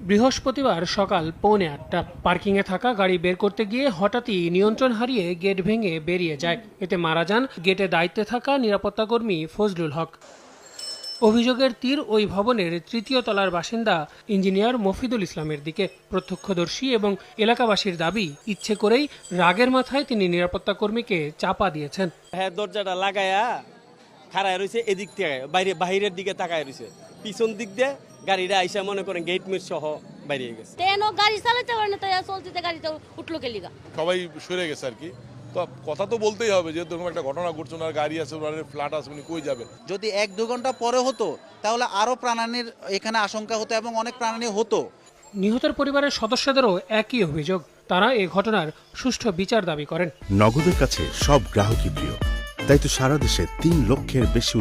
বৃহস্পতিবার সকাল 7:45 পার্কিংয়ে থাকা গাড়ি বের করতে গিয়ে হঠাৎই নিয়ন্ত্রণ হারিয়ে গেট ভেঙে বেরিয়ে যায়। এতে মারা যান গেটে দায়িত্বে থাকা নিরাপত্তাকর্মী ফজলুল হক। অভিযোগের তীর ওই ভবনের ৩য় তলার বাসিন্দা ইঞ্জিনিয়ার মফিদুল ইসলামের দিকে। প্রত্যক্ষদর্শী এবং এলাকাবাসীর দাবি, ইচ্ছে করেই রাগের মাথায় তিনি নিরাপত্তাকর্মীকে চাপা দিয়েছেন। হ্যাঁ, দরজাটা লাগায়া খাড়ায় রয়েছে, এদিক থেকে বাইরের দিকে তাকায় রয়েছে, পিছন দিক দিয়ে গাড়িটা আইসা মনে করেন গেট মিট সহ বাইরে গেছে। গাড়ি চালাতে পারে না, তাই চলতে গাড়িতে উঠলো কেলিগা, সবাই সরে গেছে আর কি। তো কথা তো বলতেই হবে, যেহেতু এরকম একটা ঘটনা ঘটছে, না গাড়ি আছে, ফ্ল্যাট আছে, উনি কই যাবে। যদি 1-2 ঘন্টা পরে হতো তাহলে আরো প্রাণহানির এখানে আশঙ্কা হতো এবং অনেক প্রাণহানি হতো। নিহতের পরিবারের সদস্যদেরও একই অভিযোগ। তারা এ ঘটনার সুষ্ঠু বিচার দাবি করেন। নগদের কাছে সব গ্রাহকই প্রিয়, তাই তো সারা দেশে 3 লক্ষের বেশি